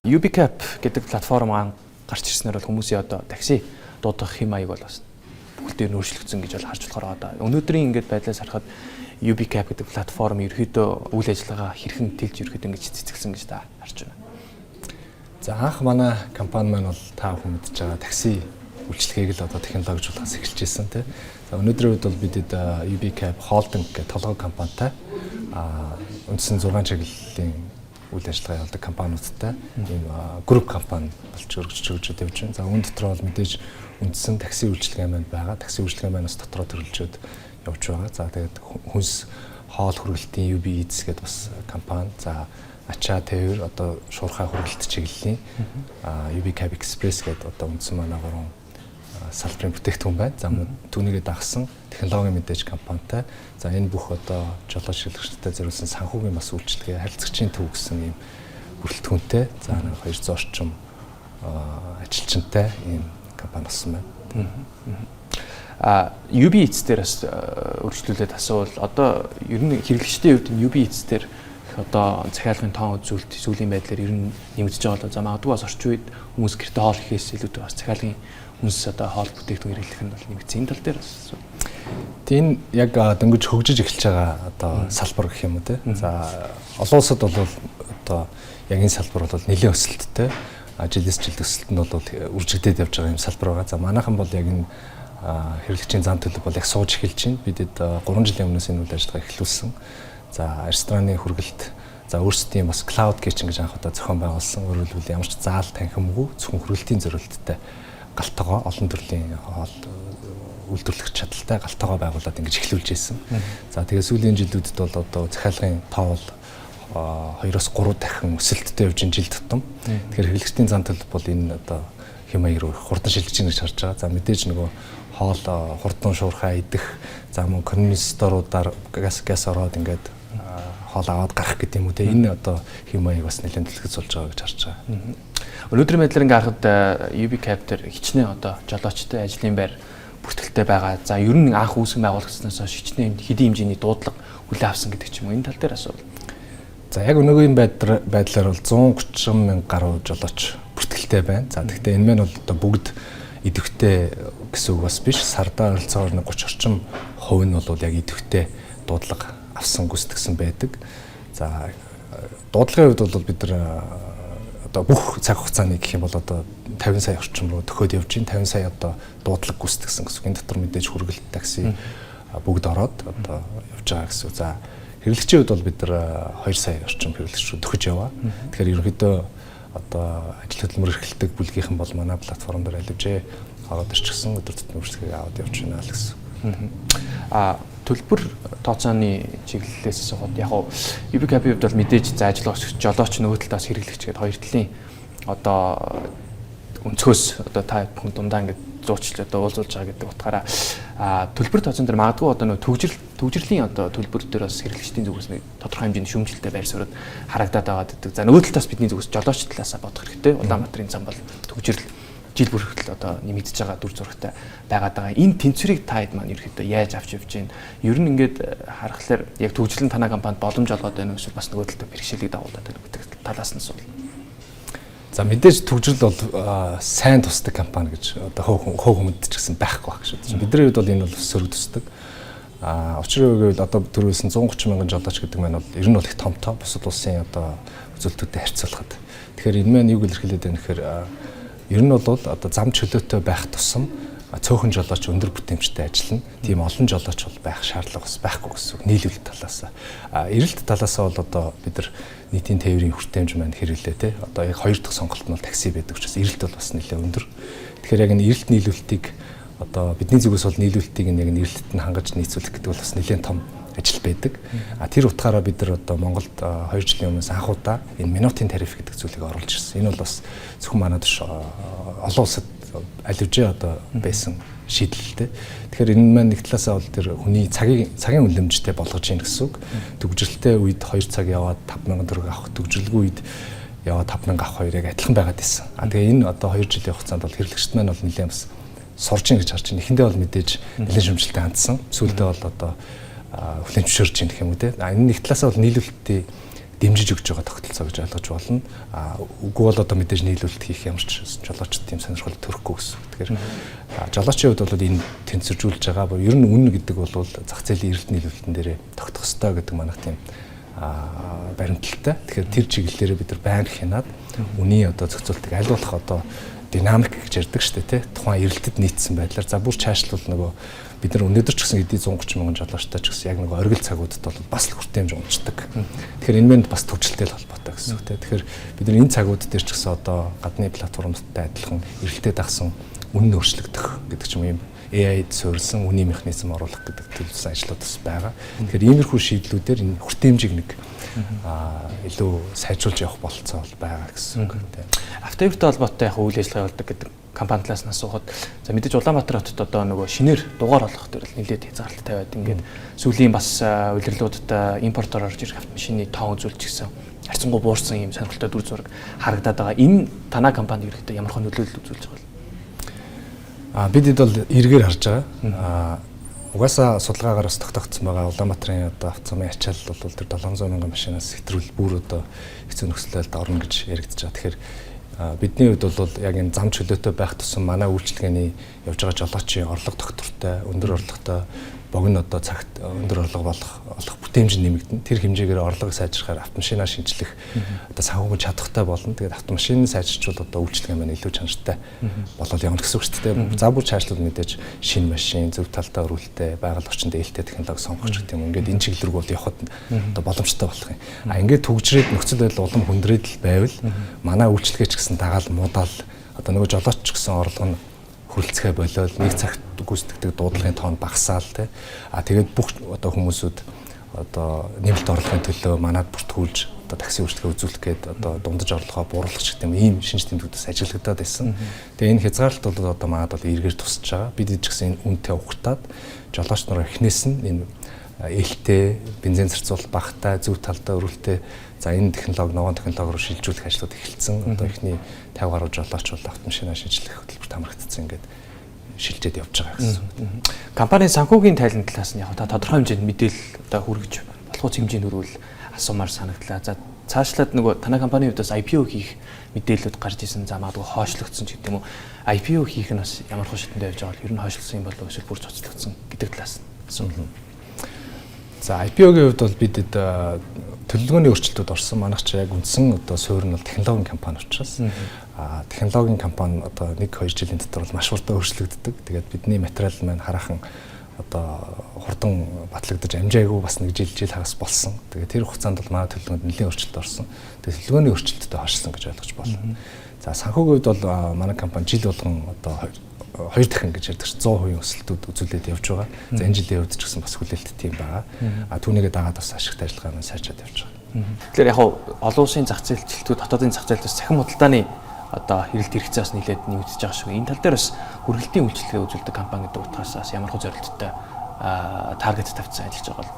UbiCap гэдэг платформ гарч ирснээр бол хүмүүсийн одоо такси дуудах хэм маяг бол бас бүгдээр нь өөрчлөгдсөн гэж бол харж болохоор одоо өнөөдрийн ингээд байдлаас харахад UbiCap гэдэг платформ ерөөдөө үйл ажиллагаа хэрхэн тэлж ерөөдөө ингэж цэцгэлсэн гэж та харж байна. За анх манай компани маань бол та бүхэн мэдж байгаа такси үйлчлэгийг л одоо технологижуулахаас эхэлж ирсэн тийм. За өнөөдрийн үед бол бидэд UbiCap Holding гэх толгой компанитай үндсэн 6 чиглэлийн үйл ажиллагаа явуулдаг компаниудтай ийм групп компани болж өргөжж явж байна. За үүн дотор бол мэдээж үндсэн такси үйлчилгээ маань байгаа. Такси үйлчилгээ маань бас дотроо төрөлжөөд явж байгаа. За тэгээд хүнс хоол хүргэлтийн UB Eats гэдэг бас компани. За ачаа тээвэр одоо шуурхай хүргэлт чиглэлийн UbiCap Express гэдэг одоо үндсэн манай 3 салбарын бүтээгдэхүүн байна. За түүнийгээ дагсан технологийн мэдээж компанитай. За энэ бүх одоо жолооч шилжүүлэгчтэй зориулсан санхүүгийн бас үйлчилгээ харилцагчийн төв гэсэн ийм бүрэлдэхүүнтэй. За 200 орчим ажилчинтай ийм компани болсон байна. UB Eats дээр бас өргөжлүүлээд асуувал одоо ер нь хэрэглэгчдийн хувьд UB Eats дээр одоо захиалгын тоон үзүүлэлт сүүлийн байдлаар ер нь нэмэгдэж байгаа бол за магадгүй бас орчин үед хүмүүс гэрте хоол ихэс илүү бас захиалгын хүнс одоо хоол бүтээгдэхүүн хэрэглэх нь бол нэмэгдсэн энэ тал дээр бас тийм яг дөнгөж хөгжиж эхэлж байгаа одоо салбар гэх юм уу те. За олон улсад бол одоо яг энэ салбар бол нэлээд өсөлттэй. Жилээс жилд өсөлт нь бол үржигдээд явж байгаа юм салбар байгаа. За манайхан бол яг энэ хэрэглэгчийн зам төлөв бол яг сууж эхэлж байна. Бидэд 3 жилийн өмнөөс энэ үйл ажиллагаа эхлүүлсэн. За рестораны хүргэлт за өөрсдийн бас cloud kitchen гэж анх удаа зохион байгуулсан. Өөрөөр хэлбэл ямар ч заал танхимгүй зөвхөн хүргэлтийн зорилттой галтгоо олон төрлийн хоол үйлдвэрлэх чадaltaй галтгоо байгуулад ингэж эхлүүлж ирсэн. За тэгээ сүүлийн жилүүдэд бол одоо захиалгын тоо бол 2-3 дахин өсөлттэй явж ин жил тутам. Тэгэхээр хэрэглэгчдийн зам төлөв бол энэ одоо хэм маяг руу хурдан шилжиж байна гэж харж байгаа. За мэдээж нөгөө хоол хурдан шуурхай идэх за мөн конвенсторуудаар газ ороод ингээд хоол аваад гарах гэдэг юм уу те энэ одоо хэм маяг бас нэлээд дэлгэц болж байгаа гэж харж байгаа. Өнөөдрийн байдлаар ингээд харахад UbiCap дээр хичнээн одоо жолоочтой ажлын байр бүртгэлтэй байгаа. За ер нь анх үүсгэн байгуулагдсанаас хойш хичнээн хэдийн хэмжээний дуудлага хүлээн авсан гэдэг ч юм уу энэ тал дээр асуувал. За яг өнөөгийн байдлаар бол 130 мянга гаруй жолооч бүртгэлтэй байна. За тэгэхээр энэ маань бол одоо бүгд идэвхтэй гэсэн үг бас биш. Сардаа ойролцоогоор 30 орчим хувь нь бол яг идэвхтэй дуудлага авсан гүйцэтгсэн байдаг. За дуудлагын хувьд бол бид нар одоо бүх цаг хугацааны гэх юм бол одоо 50 сая орчим руу төхөөд явж байна. 50 сая одоо дуудлага гүйцэтгсэн гэсэн. Энэ дотор мэдээж хүргэлт такси бүгд ороод одоо явж байгаа гэсэн. За хэрэглэгчийн хувьд бол бид нар 2 сая орчим хэрэглэгч рүү төхөж яваа. Тэгэхээр ерөнхийдөө одоо ажил хөдөлмөр эрхлэлдэг бүлгийнхэн бол манай платформ дээр аливжээ ороод ирчихсэн өдөр тутмын үйлчлэгийг аваад явж байна л гэсэн. Төлбөр тооцооны чиглэлээс асуухад яг UbiCap-ийн хувьд бол мэдээж за ажиллагч жолооч нөгөө талаас хэрэглэгч гэдэг хоёр талын одоо өнцгөөс одоо та бүхэн дундаа ингээд зуучилж одоо уулзуулж байгаа гэдэг утгаараа төлбөр тооцоон дээр магадгүй одоо нөгөө төгжрлийн одоо төлбөр дээр бас хэрэглэгчдийн зүгээс нэг тодорхой хэмжээний шүүмжлэлтэй байр суурьд харагдаад байгаа гэдэг. За нөгөө талаас бидний зүгээс жолооч талаасаа бодох хэрэгтэй. Улаанбаатарын зам бол төгжрөл жил бүр хүртэл одоо нэмэгдэж байгаа дүр зурагтай байгаад байгаа. Энэ тэнцвэрийг та хэд маань ерөөхдөө яаж авч явж байна? Ер нь ингээд харахаар яг төгжрлийн танай компанид боломж олгоод байна гэсэн бас нөгөө талд бэрхшээлийг дагуулдаг байна гэдэг талаас нь асуул. За мэдээж төгжрөл бол сайн тусдаг компани гэж одоо хөв хүмүүд ч гэсэн байхгүй байх шүү. Бидний хувьд бол энэ бол сөрөг тусдаг. Учир нь одоо түрүүсэн 130 мянган жолооч гэдэг маань бол ер нь бол их том бусад улсын одоо үзүүлэлтүүдэд харьцуулахад. Тэгэхээр энэ маань юг илэрхийлээд байна гэхээр ер нь бол одоо зам чөлөөтэй байх тусам цөөхөн жолооч өндөр бүтээмжтэй ажиллана. Тийм олон жолооч бол байх шаардлага бас байхгүй гэсэн үг. Нийлүүлэлт талаас. Эрэлт талаас бол одоо бид нар нийтийн тээврийн хүртээмж маань хэрэглээ те. Одоо яг хоёр дахь сонголт нь бол такси байдаг учраас эрэлт бол бас нэлээд өндөр. Тэгэхээр яг энэ эрэлт нийлүүлэлтийг одоо бидний зүгээс бол нийлүүлэлтийг яг эрэлтэд нь хангаж нийцүүлэх гэдэг бол бас нэлээд том ажил байдаг. Тэр утгаараа бид нар одоо Монголд 2 жилийн өмнөөс анх удаа энэ минутын тариф гэдэг зүйлийг оруулж ирсэн. Энэ бол бас зөвхөн манайд биш олон улсад аливжээ одоо байсан шийдэлтэй. Тэгэхээр энэ маань нэг талаасаа бол тэр хүний цагийн үнэлэмжтэй болгож ийн гэсэн үг. Төгжрөлтэй үед 2 цаг яваад 5000 төгрөг авах, төгжрөлгүй үед яваад 5000 авах хоёрыг адилхан байгаад байсан. Тэгээ энэ одоо 2 жилийн хугацаанд бол хэрэглэгчд маань бол нэлээд бас сурж ийн гэж харж байна. Эхэндээ бол мэдээж нэлээд шүмжлэлтэй хандсан. Сүүлдээ бол одоо хүлэн зөвшөөрч ийн гэх юм үү те. Энэ нэг талаасаа бол нийлүүлэлтийн дэмжиж өгч байгаа тогтолцоо гэж ойлгож болно. Үгүй бол одоо мэдээж нийлүүлэлт хийх ямар ч жолоочд тийм сонирхол төрөхгүй гэсэн. Тэгэхээр жолоочийн хувьд бол энэ тэнцвэржүүлж байгаа. Ер нь үнэ гэдэг бол зах зээлийн эрэлт нийлүүлэлтэн дээрээ тогтох ёстой гэдэг манайх тийм баримталтай. Тэгэхээр тэр чиглэлээрээ бид нар байнга хянаад үнийн одоо зохицуултыг аль болох одоо динамик гэж ярьдаг шүү дээ, тухайн эрэлтэд нийцсэн байдлаар за бүр цаашлуул нөгөө бид нар өнөөдөр ч гэсэн эдийн 130 мянган жолоочтой ч гэсэн яг нөгөө оргил цагуудад бол бас л хүртээмж унцдаг. Тэгэхээр энэ мэнд бас төвчлөлтэй холбоотой гэсэн үг тийм. Тэгэхээр бид нар энэ цагууд дээр ч гэсэн одоо гадны платформтай адилхан эрэлтэд ахсан үнэн өөрчлөгдөх гэдэг ч юм AI-д суурилсан үнийн механизм оруулах гэдэг төлөвлөсөн ажлууд бас байгаа. Тэгэхээр иймэрхүү шийдлүүдээр энэ хүртээмжийг нэг илүү сайжруулж явах болцоо бол байгаа гэсэн үг тийм. Автоёртой холбоотой яг үйл ажиллагаа явуулдаг гэдэг компани талаас нь асуухад за мэдээж Улаанбаатар хотод одоо нөгөө шинээр дугаар олгох төр нэлээд хязгаарлалт тавиад ингээд сүүлийн бас улирлуудад импортоор орж ирэх автомашины тоон үзүүлчихсэн харьцангуй буурсан юм сонирхолтой дүр зураг харагдаад байгаа. Энэ танай компани ерөөхдөө ямар хон нөлөөлөл үзүүлж байгаа вэ? Бидэд бол эргээр харж байгаа. Угаасаа судалгаагаар бас тогтогдсон байгаа Улаанбаатарын одоо автомобилийн ачаалал бол тэр 700 мянган машинаас хэтрүүл бүр одоо хэцүү нөхцөлд орно гэж яригдж байгаа. Тэгэхээр бидний хувьд бол яг энэ зам чөлөөтэй байх тусам манай үйлчилгээний явж байгаа жолоочийн орлого доктортой, өндөр орлоготой богино одоо цагт өндөр орлого олох бүтээмж нэмэгдэн. Тэр хэмжээгээр орлогыг сайжрахаар автомашинаа шинжлэх одоо санхүүгийн чадвартай болно. Тэгээд автомашин сайжирчвал одоо үйлчилгээ маань илүү чанартай болоод явна гэсэн үг шүү дээ. За бүр цаашлуул мэдээж шинэ машин, зөв талтай өрүүлтэй, байгаль орчинд ээлтэй технологи сонгох гэх юм. Ингээд энэ чиглэл рүү бол явхад одоо боломжтой болох юм. Ингээд төгжрээд нөхцөл байдал улам хүндрээд байвал манай үйлчилгээч гэсэн дагаал муудаал одоо нөгөө жолооч гэсэн орлого нь хүрэлцэхэ болоод нэг цагт гүйцэтгэдэг дуудлагын тоон багасаал тий. Тэгээд бүх одоо хүмүүсүүд одоо нэмэлт орлогын төлөө манад бүртгүүлж одоо такси үйлчлэгээ үзүүлэх гээд одоо дундаж орлогоо бууруулах гэх юм ийм шинж тэмдгүүдээс ажиллагдаад байсан. Тэгээ энэ хязгаарлалт бол одоо манад бол эргээр тусч байгаа. Бид ч гэсэн энэ үнэтэй ухтаад жолооч нар эхнээс нь энэ ээлтэй бензин зарцуулалт багтай зөв талдаа өрүүлтэй за энэ технологи ногоон технологи руу шилжүүлэх ажлууд эхэлсэн. Одоо эхний 50 гаруй жолооч бол автомашинаа шинжлэх хөтөлбөрт хамрагдсан ингээд шилжээд явж байгаа гэсэн. Компанийн санхүүгийн тайлан талаас нь яг та тодорхой хэмжээнд мэдээлэл одоо хүргэж болох хэмжээнд өрвөл асуумаар санагдлаа. За цаашлаад нөгөө танай компанийн хувьд бас IPO хийх мэдээлэлүүд гарч ирсэн. За магадгүй хойшлогдсон ч гэдэг юм уу. IPO хийх нь бас ямар хошилтонд явж байгаа бол ер нь хойшлсон юм болов уу эсвэл бүр цоцлогдсон гэдэг талаас нь асуув. За IPO-гийн хувьд бол бидэд төлөвлөгөөний өөрчлөлтүүд орсон. Манайх ч яг үндсэн одоо суурь нь бол технологийн компани учраас технологийн компани одоо 1-2 жилийн дотор бол маш хурдан өөрчлөгддөг. Тэгээд бидний материал маань хараахан одоо хурдан батлагдаж амжаагүй бас 1 жил хагас болсон. Тэгээд тэр хугацаанд бол манай төлөвлөгөөнд нэлээд өөрчлөлт орсон. Тэгээд төлөвлөгөөний өөрчлөлттэй хойшсон гэж ойлгож байна. За санхүүгийн хувьд бол манай компани жил болгон одоо 2 дахин гэж ярьдаг 100% өсөлтүүд үзүүлээд явж байгаа. За энэ жилийн хувьд ч гэсэн бас хүлээлт тийм байгаа. Түүнийгээ дагаад бас ашигтай ажиллагаа маань сайжраад явж байгаа. Тэгэхээр яг олон улсын зах зээлчлэлтүүд хотоодын зах зээлээс цахим худалдааны одоо хэрэлт хэрэгцээс нэлээд нэмэгдэж байгаа шүү. Энэ тал дээр бас хүргэлтийн үйлчлэгээ үзүүлдэг компани гэдэг утгаас бас ямар хөө зорилттой таргет тавьсан ажиллаж байгаа бол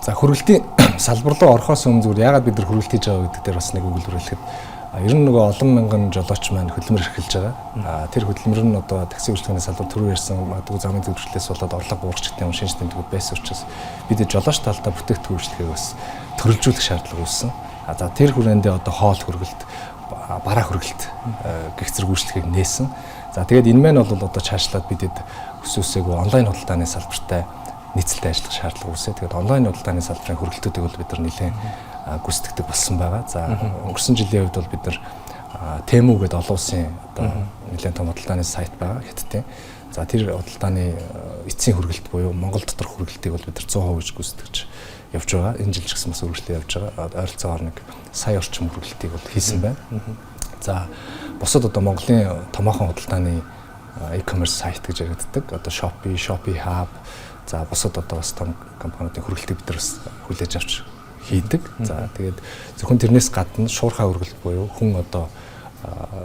за хүргэлтийн салбар руу орохоос өмнө зүгээр яагаад бид нар хүргэлт хийж байгаа гэдэг дээр бас нэг өгүүлбэр хэлэхэд ер нь нөгөө олон мянган жолооч маань хөдөлмөр эрхэлж байгаа. Тэр хөдөлмөр нь одоо такси үйлчлэгээний салбар түрүү ярьсан магадгүй замын зөвшөөрлөөс болоод орлого буурах гэдэг юм шинж тэмдгүүд байсан учраас бид жолооч талдаа бүтээгдэхүүн үйлчлэгээг бас төрөлжүүлэх шаардлага үүссэн. За тэр хүрээндээ одоо хоол хүргэлт, бараа хүргэлт гэх зэрэг үйлчлэгийг нээсэн. За тэгээд энэ маань бол одоо цаашлаад бидэд өсөөсөөгөө онлайн худалдааны салбартай нийцэлтэй ажиллах шаардлага үүсээ. Тэгээд онлайн худалдааны салбарын хүргэлтүүдийг бол бид нар нэлээд гүйцэтгэдэг болсон байгаа. За өнгөрсөн жилийн хувьд бол бид нар Temu гэдэг олон улсын одоо нэлээд том худалдааны сайт байгаа Хятадын. За тэр худалдааны эцсийн хүргэлт буюу Монгол доторх хүргэлтийг бол бид нар 100% гэж гүйцэтгэж явж байгаа. Энэ жил ч гэсэн бас үргэлжлээ явж байгаа. Ойролцоогоор нэг сая орчим хүргэлтийг бол хийсэн байна. За бусад одоо Монголын томоохон худалдааны e-commerce сайт гэж яригддаг. Одоо Shopee Hub за бусад одоо бас том компаниудын хүргэлтийг бид нар бас хүлээж авч хийдэг. За тэгээд зөвхөн тэрнээс гадна шуурхай хүргэлт буюу хүн одоо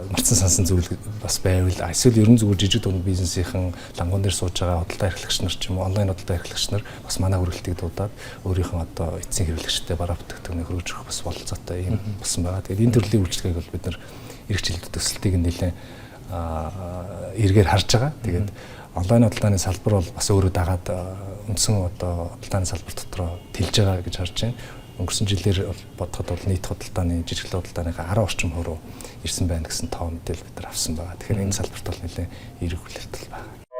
марцсан сансан зүйл бас байвал эсвэл ерөн зүгээр жижиг дунд бизнесийн лангуун дээр сууж байгаа худалдаа эрхлэгч нар ч юм уу онлайн худалдаа эрхлэгч нар бас манай хүргэлтийг дуудаад өөрийнхөө одоо эцсийн хэрэглэгчтэй бараа бүтээгдэхүүнийг хөргөж өгөх бас бололцоотой юм болсон байгаа. Тэгээд энэ төрлийн үйлчлэгийг бол бид нар эрх чөлөөт төсөлтийг нэлээд эргээр харж байгаа. Тэгээд онлайн худалдааны салбар бол бас өөрөө дагаад үндсэн одоо худалдааны салбар дотроо тэлж байгаа гэж харж байна. өнгөрсөн жилээр бодоход бол нийт худалдааны жижиг худалдааныхаа 10 орчим хувь руу ирсэн байна гэсэн тоо мэдээлэл бид нар авсан байгаа. Тэгэхээр энэ салбарт бол нэлээд эерэг хүлээлт байна.